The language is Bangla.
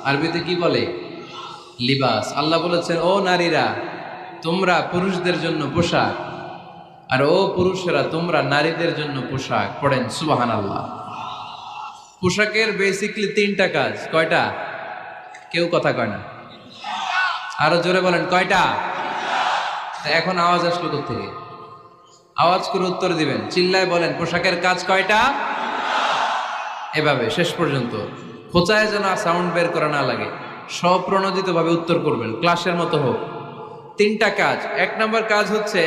আরবিতে কি বলে? লিবাস। আল্লাহ বলেছেন, ও নারীরা তোমরা পুরুষদের জন্য পোশাক, আর ও পুরুষেরা তোমরা নারীদের জন্য পোশাক। পড়েন সুবহানাল্লাহ। পোশাকের বেসিকলি তিনটা কাজ। কয়টা? কেউ কথা কয় না, আরো জোরে বলেন কয়টা? তা এখন আওয়াজ আসলো থেকে? আওয়াজ করে উত্তর দিবেন, চিল্লায় বলেন পোশাকের কাজ কয়টা। এভাবে শেষ পর্যন্ত খোঁচায় যেন সাউন্ড বের করা না লাগে, স্বপ্রণোদিত ভাবে উত্তর করবেন, ক্লাসের মতো হোক। তিনটা কাজ। এক নম্বর কাজ হচ্ছে